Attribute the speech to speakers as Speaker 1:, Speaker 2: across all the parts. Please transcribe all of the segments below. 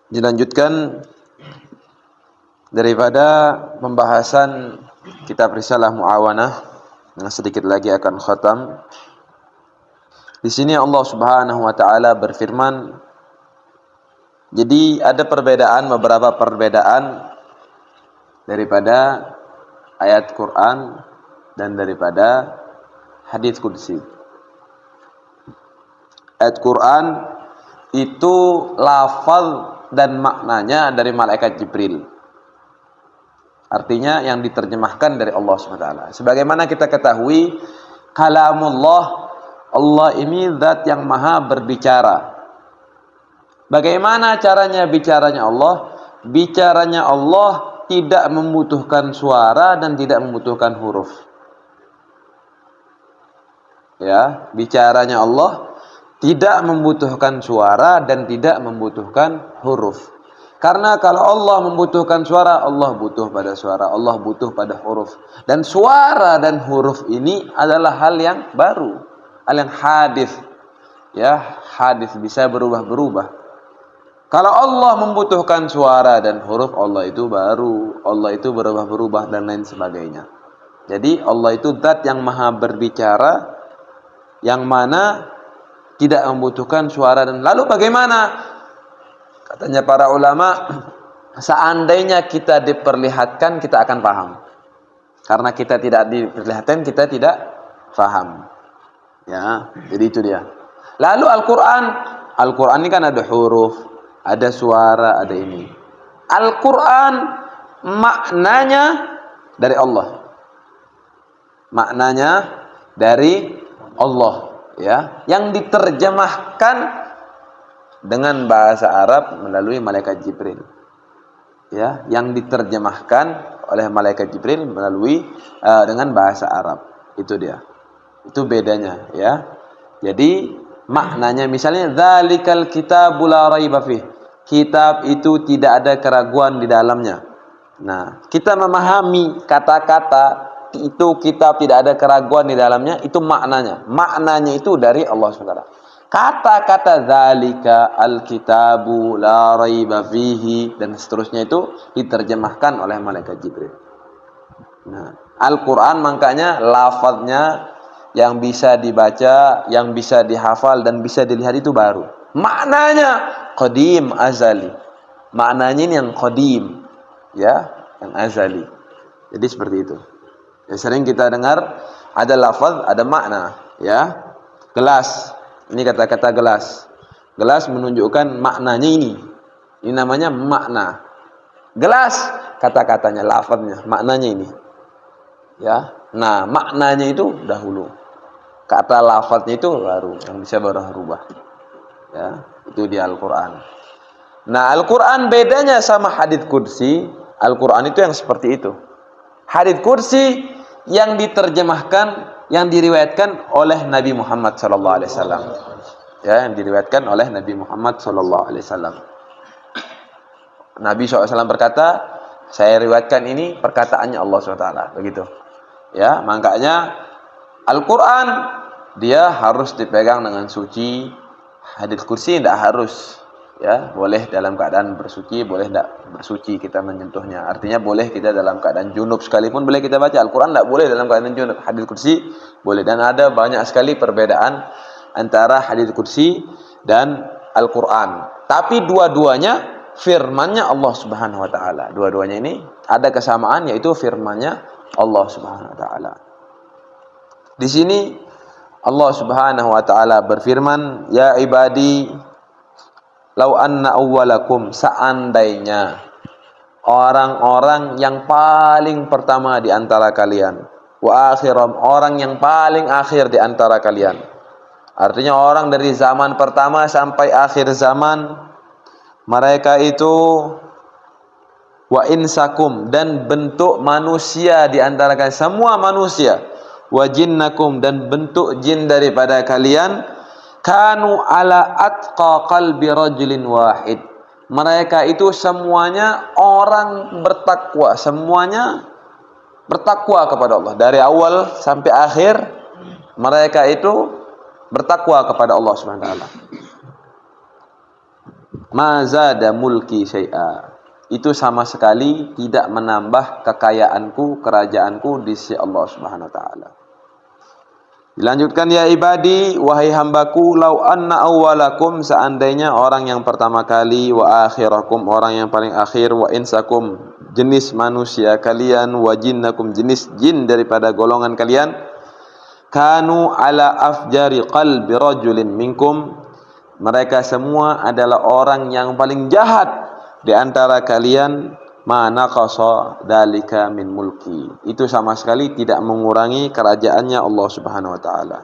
Speaker 1: Dilanjutkan daripada pembahasan kitab Risalah Mu'awanah yang sedikit lagi akan khatam. Di sini Allah Subhanahu wa taala berfirman, jadi ada beberapa perbedaan daripada ayat Quran dan daripada hadis qudsi. Ayat Quran itu lafaz dan maknanya dari malaikat Jibril. Artinya yang diterjemahkan dari Allah SWT. Sebagaimana kita ketahui, kalamullah, Allah ini zat yang maha berbicara. Bagaimana caranya bicaranya Allah? Bicaranya Allah tidak membutuhkan suara dan tidak membutuhkan huruf. Ya, bicaranya Allah tidak membutuhkan suara dan tidak membutuhkan huruf. Karena kalau Allah membutuhkan suara, Allah butuh pada suara, Allah butuh pada huruf. Dan suara dan huruf ini adalah hal yang baru, hal yang hadis. Ya, hadis bisa berubah-berubah. Kalau Allah membutuhkan suara dan huruf, Allah itu baru, Allah itu berubah-berubah dan lain sebagainya. Jadi Allah itu zat yang maha berbicara, yang mana tidak membutuhkan suara. Dan lalu bagaimana? Katanya para ulama, seandainya kita diperlihatkan, kita akan paham. Karena kita tidak diperlihatkan, kita tidak paham. Ya, jadi itu dia. Lalu Al-Quran ini kan ada huruf, ada suara, ada ini. Al-Quran maknanya dari Allah. Maknanya dari Allah. Ya, yang diterjemahkan dengan bahasa Arab melalui malaikat Jibril. Ya, yang diterjemahkan oleh malaikat Jibril melalui dengan bahasa Arab. Itu dia. Itu bedanya, ya. Jadi maknanya misalnya dzalikal kitabul la raiba fih. Kitab itu tidak ada keraguan di dalamnya. Nah, kita memahami kata-kata itu kitab tidak ada keraguan di dalamnya, itu maknanya. Maknanya itu dari Allah SWT. Kata-kata zalika al-kitabu la raiba fihi dan seterusnya itu diterjemahkan oleh malaikat Jibril. Nah, Al-Quran makanya lafadznya yang bisa dibaca, yang bisa dihafal dan bisa dilihat itu baru. Maknanya qadim, azali. Maknanya ini yang qadim, ya, yang azali. Jadi seperti itu. Ya, sering kita dengar ada lafaz, ada makna, ya. Gelas, ini kata-kata gelas. Gelas menunjukkan maknanya ini. Ini namanya makna. Gelas, kata-katanya, lafaznya, maknanya ini. Ya. Nah, maknanya itu dahulu. Kata lafaznya itu baru, yang bisa berubah. Ya, itu di Al-Qur'an. Nah, Al-Qur'an bedanya sama hadits qudsi. Al-Qur'an itu yang seperti itu. Hadits qudsi yang diterjemahkan, yang diriwayatkan oleh Nabi Muhammad SAW. Ya, yang diriwayatkan oleh Nabi Muhammad SAW. Nabi SAW berkata, saya riwayatkan ini perkataannya Allah SWT. Begitu. Ya, makanya Al-Quran dia harus dipegang dengan suci. Hadits qudsi tidak harus. Ya, boleh dalam keadaan bersuci, boleh tidak bersuci kita menyentuhnya. Artinya boleh kita dalam keadaan junub sekalipun boleh kita baca. Al-Quran tidak boleh dalam keadaan junub. Hadits qudsi boleh. Dan ada banyak sekali perbedaan antara hadits qudsi dan Al-Quran. Tapi dua-duanya firmannya Allah Subhanahu Wa Taala. Dua-duanya ini ada kesamaan, yaitu firmannya Allah Subhanahu Wa Taala. Di sini Allah Subhanahu Wa Taala berfirman, ya ibadi, lau anna awwalakum, seandainya orang-orang yang paling pertama di antara kalian, wa akhiram, orang yang paling akhir di antara kalian. Artinya orang dari zaman pertama sampai akhir zaman, mereka itu wa insakum, dan bentuk manusia di antara kalian, semua manusia, wa jinnakum, dan bentuk jin daripada kalian, kanu ala atqa qalbi rajulin wahid. Mereka itu semuanya orang bertakwa, semuanya bertakwa kepada Allah. Dari awal sampai akhir mereka itu bertakwa kepada Allah Subhanahu wa taala. ma zada mulki syai'a. Itu sama sekali tidak menambah kekayaanku, kerajaanku di sisi Allah Subhanahu wa taala. Dilanjutkan, ya ibadi, wahai hambaku, lau anna awwalakum, seandainya orang yang pertama kali, wa akhirakum, orang yang paling akhir, wa insakum, jenis manusia kalian, wa jinnakum, jenis jin daripada golongan kalian, kanu ala afjari qalbi rajulin minkum, mereka semua adalah orang yang paling jahat di antara kalian, ma naqasa dalika min mulki, itu sama sekali tidak mengurangi kerajaannya Allah Subhanahu wa taala.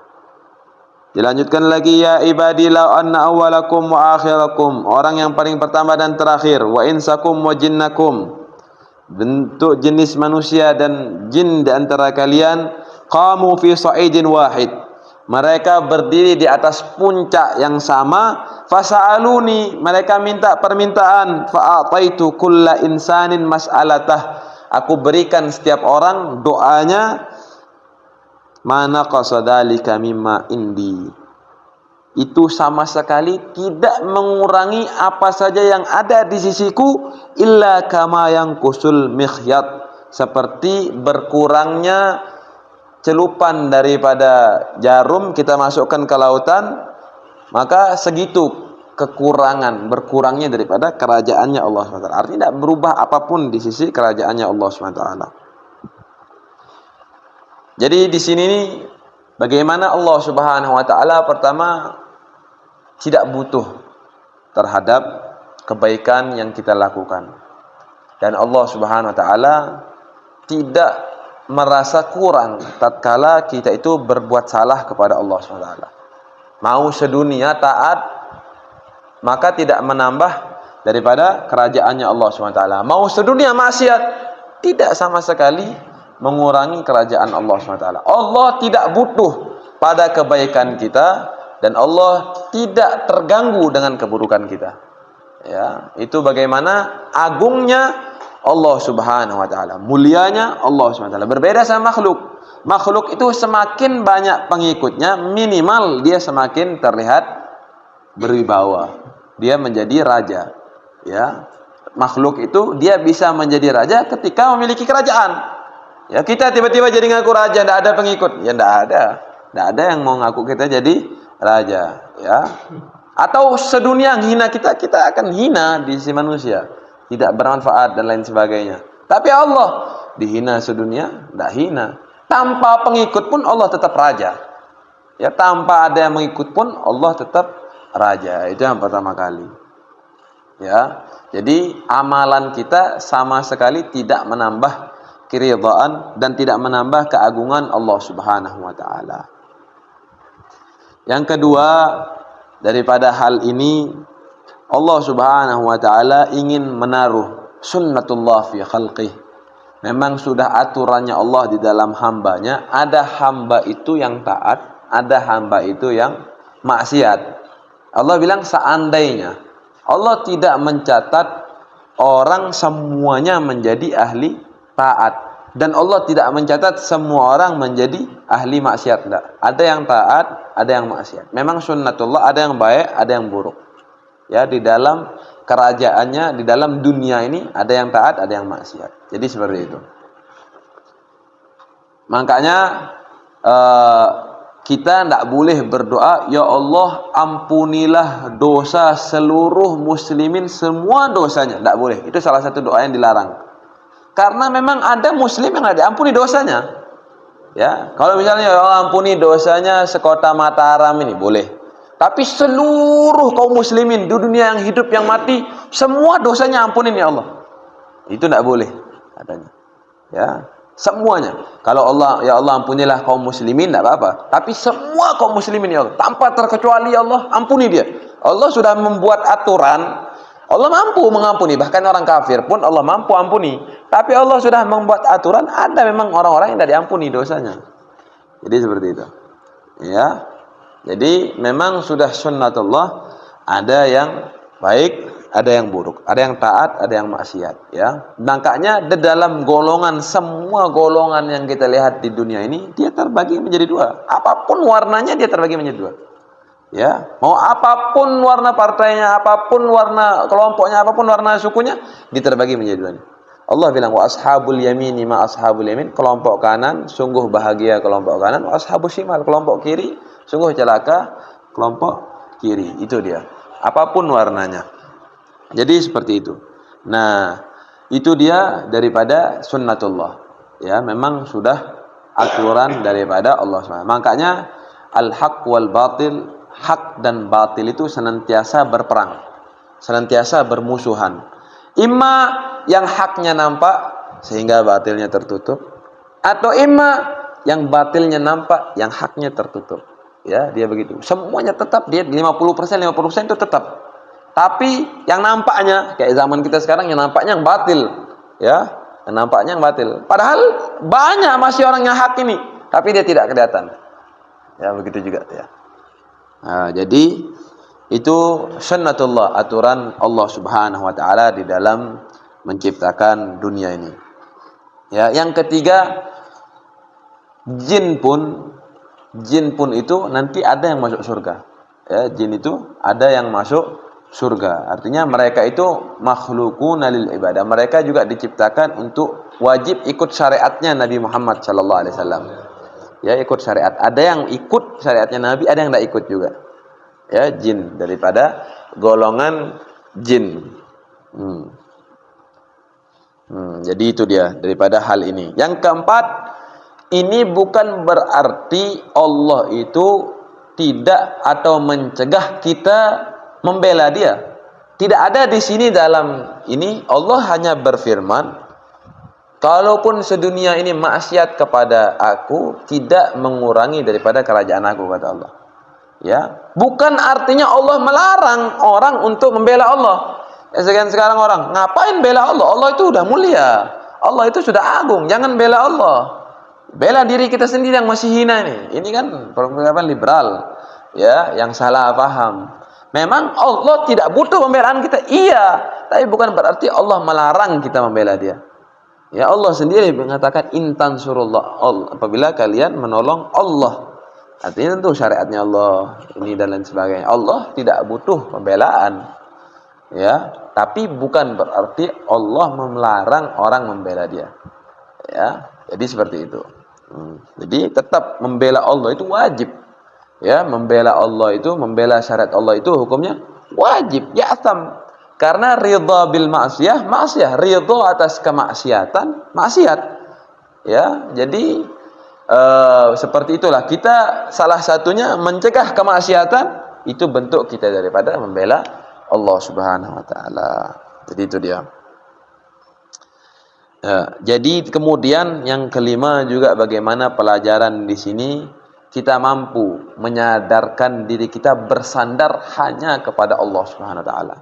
Speaker 1: Dilanjutkan lagi, ya ibadi law anna awwalakum wa akhirakum, orang yang paling pertama dan terakhir, wa insakum wa jinnakum, bentuk jenis manusia dan jin di antara kalian, qamu fi sa'idin wahid, mereka berdiri di atas puncak yang sama, fasa'aluni, mereka minta permintaan, fa'ataitu kulla insanin mas'alatah, aku berikan setiap orang doanya, mana qasadalika mimma indi, itu sama sekali tidak mengurangi apa saja yang ada di sisiku, illa kama yang kusul mikhyat, seperti berkurangnya celupan daripada jarum kita masukkan ke lautan, maka segitu kekurangan, berkurangnya daripada kerajaannya Allah SWT. Artinya tidak berubah apapun di sisi kerajaannya Allah SWT. Jadi di sini bagaimana Allah Subhanahu wa taala pertama tidak butuh terhadap kebaikan yang kita lakukan. Dan Allah Subhanahu wa taala tidak merasa kurang tatkala kita itu berbuat salah kepada Allah SWT. Mau sedunia taat, maka tidak menambah daripada kerajaannya Allah SWT. Mau sedunia maksiat, tidak sama sekali mengurangi kerajaan Allah SWT. Allah tidak butuh pada kebaikan kita, dan Allah tidak terganggu dengan keburukan kita. Ya, itu bagaimana agungnya Allah Subhanahu wa taala, mulianya Allah Subhanahu wa taala. Berbeda sama makhluk. Makhluk itu semakin banyak pengikutnya, minimal dia semakin terlihat berwibawa. Dia menjadi raja. Ya. Makhluk itu dia bisa menjadi raja ketika memiliki kerajaan. Ya, kita tiba-tiba jadi ngaku raja, tidak ada pengikut. Ya tidak ada. Tidak ada yang mau ngaku kita jadi raja, ya. Atau sedunia hina kita, kita akan hina di sisi manusia. Tidak bermanfaat dan lain sebagainya. Tapi Allah dihina sedunia, tidak hina. Tanpa pengikut pun Allah tetap raja. Ya, tanpa ada yang mengikut pun Allah tetap raja. Itu yang pertama kali. Ya, jadi amalan kita sama sekali tidak menambah keridhaan dan tidak menambah keagungan Allah Subhanahu wa taala. Yang kedua, daripada hal ini, Allah Subhanahu wa taala ingin menaruh sunnatullah fi khalqih. Memang sudah aturannya Allah di dalam hambanya, ada hamba itu yang taat, ada hamba itu yang maksiat. Allah bilang seandainya Allah tidak mencatat orang semuanya menjadi ahli taat, dan Allah tidak mencatat semua orang menjadi ahli maksiat, tidak. Ada yang taat, ada yang maksiat. Memang sunnatullah, ada yang baik, ada yang buruk. Ya, di dalam kerajaannya, di dalam dunia ini ada yang taat, ada yang maksiat. Jadi seperti itu. Makanya kita tidak boleh berdoa, ya Allah ampunilah dosa seluruh muslimin semua dosanya. Tidak boleh. Itu salah satu doa yang dilarang. Karena memang ada muslim yang tidak diampuni dosanya. Ya, kalau misalnya ya Allah ampuni dosanya sekota Mataram ini boleh. Tapi seluruh kaum muslimin di dunia yang hidup yang mati, semua dosanya ampunin ya Allah. Itu tidak boleh katanya. Ya, semuanya. Kalau Allah, ya Allah ampunilah kaum muslimin, tidak apa-apa. Tapi semua kaum muslimin ya Allah, tanpa terkecuali ya Allah, ampuni dia. Allah sudah membuat aturan, Allah mampu mengampuni, bahkan orang kafir pun Allah mampu ampuni. Tapi Allah sudah membuat aturan, ada memang orang-orang yang tidak diampuni dosanya. Jadi seperti itu. Ya. Jadi memang sudah sunnatullah, ada yang baik, ada yang buruk, ada yang taat, ada yang maksiat, ya. Makanya di dalam golongan, semua golongan yang kita lihat di dunia ini, dia terbagi menjadi dua. Apapun warnanya dia terbagi menjadi dua. Ya, mau apapun warna partainya, apapun warna kelompoknya, apapun warna sukunya, diterbagi menjadi dua. Allah bilang wa ashabul yamini ma ashabul yamin, kelompok kanan sungguh bahagia kelompok kanan, wa ashabus shimal, kelompok kiri sungguh celaka kelompok kiri. Itu dia. Apapun warnanya. Jadi seperti itu. Nah, itu dia daripada sunnatullah. Ya, memang sudah aturan daripada Allah SWT. Makanya al-haq wal batil, hak dan batil itu senantiasa berperang, senantiasa bermusuhan. Imma yang haknya nampak sehingga batilnya tertutup, atau imma yang batilnya nampak yang haknya tertutup. Ya, dia begitu. Semuanya tetap dia 50% itu tetap. Tapi yang nampaknya kayak zaman kita sekarang, yang nampaknya yang batil, ya, yang nampaknya yang batil. Padahal banyak masih orang yang hak ini, tapi dia tidak kelihatan. Ya, begitu juga ya. Nah, jadi itu sunnatullah, aturan Allah Subhanahu wa taala di dalam menciptakan dunia ini. Ya, yang ketiga, jin pun itu nanti ada yang masuk surga. Ya, jin itu ada yang masuk surga. Artinya mereka itu makhlukuna lil ibadah. Mereka juga diciptakan untuk wajib ikut syariatnya Nabi Muhammad sallallahu alaihi wasallam. Ya, ikut syariat. Ada yang ikut syariatnya Nabi, ada yang tidak ikut juga. Ya, jin, daripada golongan jin. Jadi itu dia daripada hal ini. Yang keempat, ini bukan berarti Allah itu tidak atau mencegah kita membela dia. Tidak ada di sini dalam ini. Allah hanya berfirman, kalaupun sedunia ini maksiat kepada aku, tidak mengurangi daripada kerajaan aku, kata Allah. Ya, bukan artinya Allah melarang orang untuk membela Allah. Ya, sekarang orang ngapain bela Allah? Allah itu udah mulia, Allah itu sudah agung, jangan bela Allah. Bela diri kita sendiri yang masih hina ini. Ini kan pergerakan liberal, ya, yang salah paham. Memang Allah tidak butuh pembelaan kita, iya, tapi bukan berarti Allah melarang kita membela dia. Ya, Allah sendiri mengatakan intan surullah, apabila kalian menolong Allah, artinya tentu syariatnya Allah ini dan lain sebagainya. Allah tidak butuh pembelaan, ya, tapi bukan berarti Allah melarang orang membela dia. Ya, jadi seperti itu. Jadi tetap membela Allah itu wajib. Ya, membela Allah itu, membela syariat Allah itu hukumnya wajib, ya'tham. Karena ridha bil ma'siyah, maksiyah, ridha atas kemaksiatan, maksiat. Ya, jadi seperti itulah kita, salah satunya mencegah kemaksiatan itu bentuk kita daripada membela Allah Subhanahu wa taala. Jadi itu dia. Ya, jadi kemudian yang kelima juga bagaimana pelajaran di sini kita mampu menyadarkan diri kita bersandar hanya kepada Allah Subhanahu wa taala.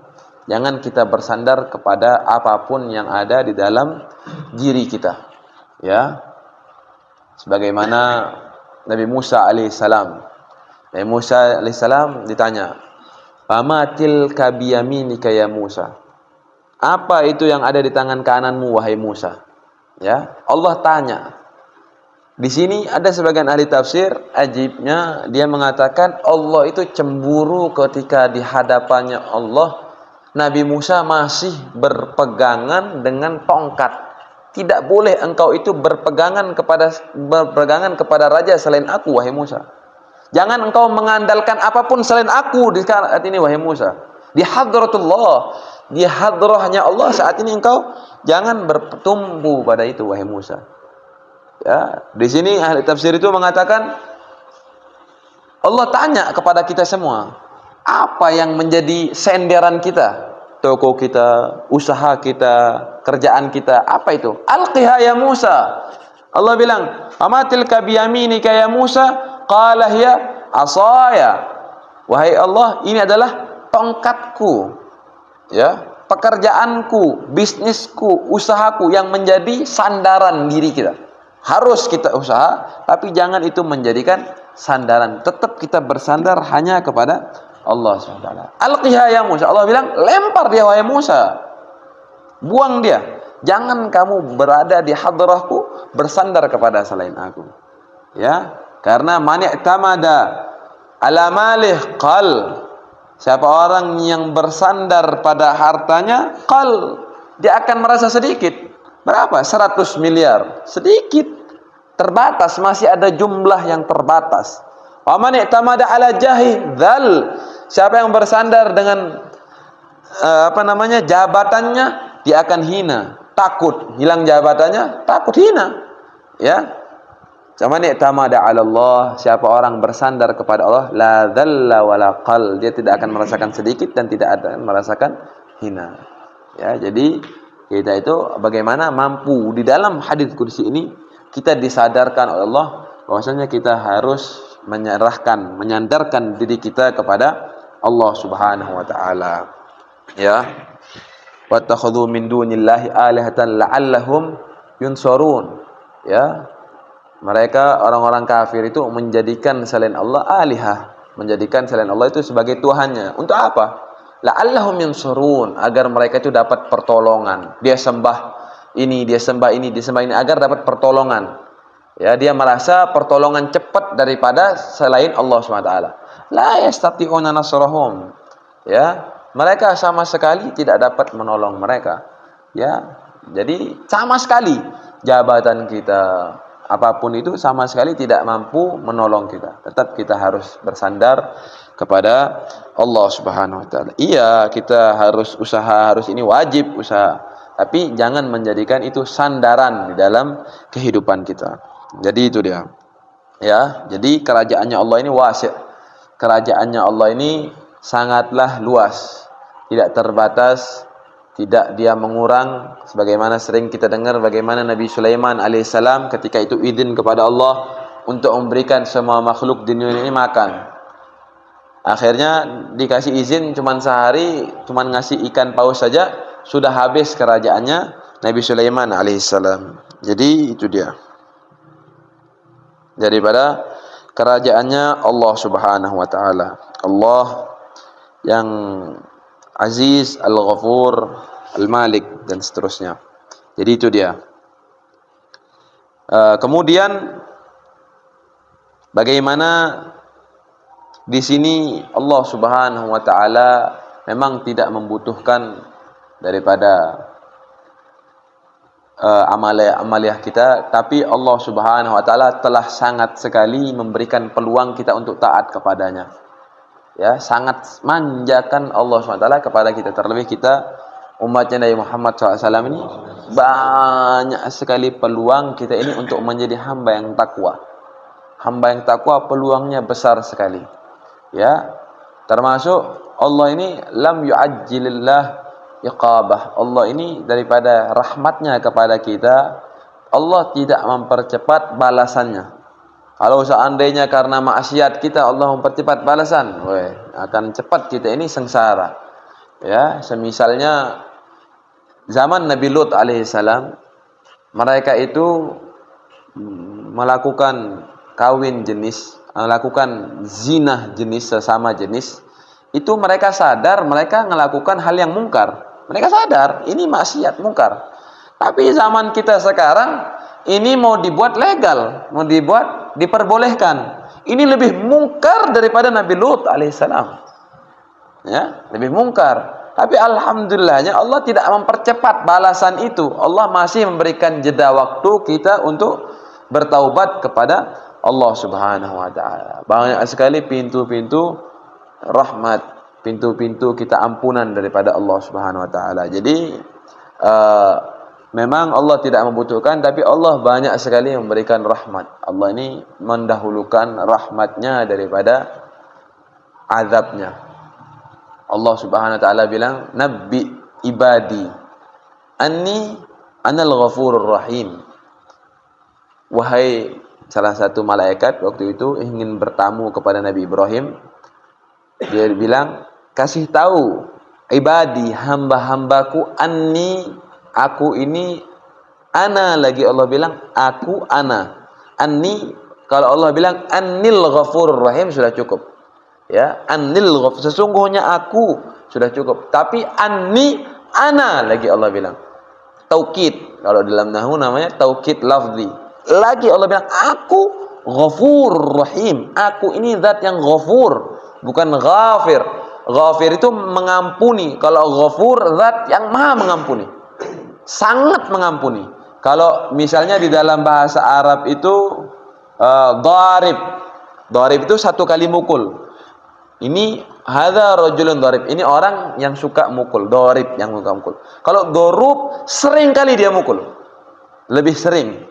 Speaker 1: Jangan kita bersandar kepada apapun yang ada di dalam diri kita. Ya. Sebagaimana Nabi Musa alaihissalam. Nabi Musa alaihissalam ditanya, "Fama tilka biyaminika ya Musa?" Apa itu yang ada di tangan kananmu wahai Musa? Ya, Allah tanya. Di sini ada sebagian ahli tafsir, ajibnya dia mengatakan Allah itu cemburu ketika di hadapannya Allah Nabi Musa masih berpegangan dengan tongkat. Tidak boleh engkau itu berpegangan kepada raja selain aku wahai Musa. Jangan engkau mengandalkan apapun selain aku di saat ini wahai Musa. Di hadratullah, di hadrahnya Allah saat ini engkau jangan bertumbuh pada itu wahai Musa. Ya, di sini ahli tafsir itu mengatakan Allah tanya kepada kita semua, apa yang menjadi senderan kita? Toko kita, usaha kita, kerjaan kita, apa itu? Alqiha ya Musa. Allah bilang, "Amatil ka biyaminika ya Musa?" Qala hiya asaya. Wahai Allah, ini adalah tongkatku. Ya, pekerjaanku, bisnisku, usahaku yang menjadi sandaran diri kita. Harus kita usaha, tapi jangan itu menjadikan sandaran. Tetap kita bersandar hanya kepada Allah SWT. Alqiha ya Musa. Allah bilang, lempar dia wahai Musa. Buang dia. Jangan kamu berada di hadrahku, bersandar kepada selain aku. Ya, karena man i'tamada ala malih qal. Siapa orang yang bersandar pada hartanya, qal, dia akan merasa sedikit. Berapa? 100 miliar. Sedikit. Terbatas, masih ada jumlah yang terbatas. Wa man i'tamada ala jahi dzal. Siapa yang bersandar dengan jabatannya, dia akan hina, takut hilang jabatannya, takut hina. Ya. Sama ni'tamada 'ala Allah, siapa orang bersandar kepada Allah, la dzalla wa la qal, dia tidak akan merasakan sedikit dan tidak akan merasakan hina. Ya, jadi kita itu bagaimana mampu di dalam hadis qudsi ini kita disadarkan oleh Allah bahwasanya kita harus menyandarkan diri kita kepada Allah Subhanahu wa taala. Ya. Wattakhadhu min dunillahi alihatan la'allahum yunsurun. Ya. Mereka orang-orang kafir itu menjadikan selain Allah alihah, menjadikan selain Allah itu sebagai tuhannya. Untuk apa? La'allahum yansurun, agar mereka itu dapat pertolongan. Dia sembah ini, dia sembah ini, dia sembah ini agar dapat pertolongan. Ya, dia merasa pertolongan cepat daripada selain Allah SWT. La yastati'una nasrahum. Ya, mereka sama sekali tidak dapat menolong mereka. Ya, jadi sama sekali jabatan kita, apapun itu sama sekali tidak mampu menolong kita. Tetap kita harus bersandar kepada Allah Subhanahu wa taala. Iya, kita harus usaha, harus ini wajib usaha. Tapi jangan menjadikan itu sandaran di dalam kehidupan kita. Jadi itu dia. Ya, jadi kerajaannya Allah ini wasi'. Kerajaannya Allah ini sangatlah luas. Tidak terbatas, tidak dia mengurang, sebagaimana sering kita dengar bagaimana Nabi Sulaiman alaihissalam ketika itu izin kepada Allah untuk memberikan semua makhluk di dunia ini makan. Akhirnya dikasih izin cuman sehari, cuman ngasih ikan paus saja sudah habis kerajaannya Nabi Sulaiman alaihissalam. Jadi itu dia. Daripada kerajaannya Allah Subhanahu wa taala. Allah yang Aziz, Al-Ghafur, Al-Malik dan seterusnya. Jadi itu dia. Kemudian bagaimana di sini Allah Subhanahu wa taala memang tidak membutuhkan daripada amaliah kita, tapi Allah Subhanahu wa taala telah sangat sekali memberikan peluang kita untuk taat kepadanya. Ya, sangat manjakan Allah SWT kepada kita, terlebih kita umatnya Nabi Muhammad SAW ini banyak sekali peluang kita ini untuk menjadi hamba yang takwa. Hamba yang takwa peluangnya besar sekali. Ya, termasuk Allah ini lam yu'ajjilillah iqabah. Allah ini daripada rahmatnya kepada kita, Allah tidak mempercepat balasannya. Kalau seandainya karena maksiat kita Allah mempercepat balasan, akan cepat kita ini sengsara. Ya, semisalnya zaman Nabi Lut alaihissalam, mereka itu melakukan kawin jenis, melakukan zina jenis sesama jenis. Itu mereka sadar mereka melakukan hal yang mungkar. Mereka sadar ini maksiat mungkar. Tapi zaman kita sekarang ini mau dibuat legal, mau dibuat diperbolehkan. Ini lebih mungkar daripada Nabi Lut alaihissalam. Ya, lebih mungkar. Tapi alhamdulillahnya Allah tidak mempercepat balasan itu. Allah masih memberikan jeda waktu kita untuk bertaubat kepada Allah Subhanahu wa taala. Banyak sekali pintu-pintu rahmat, pintu-pintu kita ampunan daripada Allah Subhanahu wa taala. Jadi memang Allah tidak membutuhkan, tapi Allah banyak sekali memberikan rahmat. Allah ini mendahulukan rahmatnya daripada azabnya. Allah Subhanahu wa taala bilang, "Nabbi ibadi anni anal ghafurur rahim." Wahai salah satu malaikat waktu itu ingin bertamu kepada Nabi Ibrahim, dia bilang, "Kasih tahu ibadi, hamba-hambaku, anni, aku ini, ana, lagi Allah bilang aku ana. Anni, kalau Allah bilang annil ghafurur rahim sudah cukup. Ya, annil ghafur, sesungguhnya aku, sudah cukup. Tapi anni, ana, lagi Allah bilang. Taukid, kalau dalam nahwu namanya taukid lafzi. Lagi Allah bilang aku, Ghafur Rahim. Aku ini zat yang ghafur, bukan ghafir. Ghafir itu mengampuni. Kalau ghafur, zat yang maha mengampuni, sangat mengampuni. Kalau misalnya di dalam bahasa Arab itu dharib. Dharib itu satu kali mukul. Ini hadza rajulun dharib. Ini orang yang suka mukul. Dharib yang suka mukul. Kalau dorub sering kali dia mukul. Lebih sering.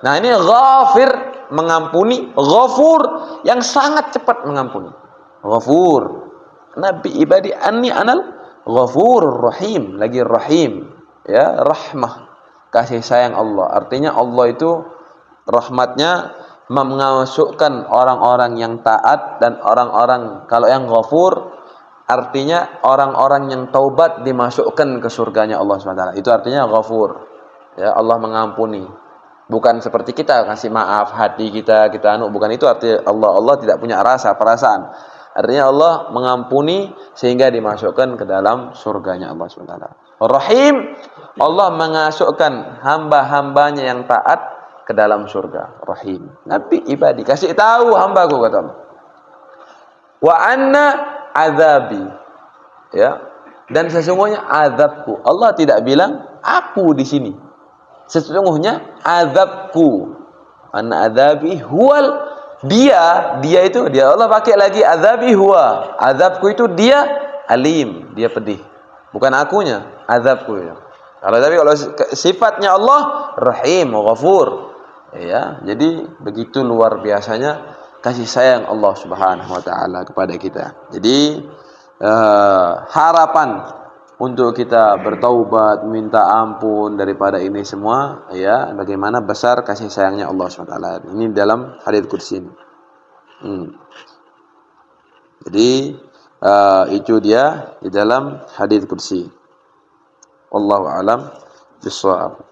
Speaker 1: Nah, ini ghafir mengampuni, ghafur yang sangat cepat mengampuni. Ghafur. Nabi ibadi anni anal ghafurur rahim, lagi rahim, ya, rahmah, kasih sayang Allah. Artinya Allah itu rahmatnya memasukkan orang-orang yang taat dan orang-orang, kalau yang ghafur artinya orang-orang yang taubat dimasukkan ke surganya Allah SWT. Itu artinya ghafur. Ya, Allah mengampuni. Bukan seperti kita kasih maaf hati kita anu, bukan itu arti Allah. Allah tidak punya rasa, perasaan. Artinya Allah mengampuni sehingga dimasukkan ke dalam surganya Allah SWT. Rahim, Allah mengasukkan hamba-hambanya yang taat ke dalam surga. Rahim. Nabi ibadi, kasih tahu hambaku, kata Allah. Wa anna azabi. Ya. Dan sesungguhnya azabku. Allah tidak bilang aku di sini. Sesungguhnya azabku. Anna azabi huwal, dia itu Allah pakai lagi azabi huwa. Azabku itu dia alim, dia pedih. Bukan akunya, azabku ya. Kalau sifatnya Allah Rahim, Ghafur. Ya, jadi begitu luar biasanya kasih sayang Allah Subhanahu wa taala kepada kita. Jadi harapan untuk kita bertaubat, minta ampun daripada ini semua, ya, bagaimana besar kasih sayangnya Allah SWT. Ini dalam hadits qudsi ini. Jadi itu dia di dalam hadits qudsi. Wallahu a'lam bishawab.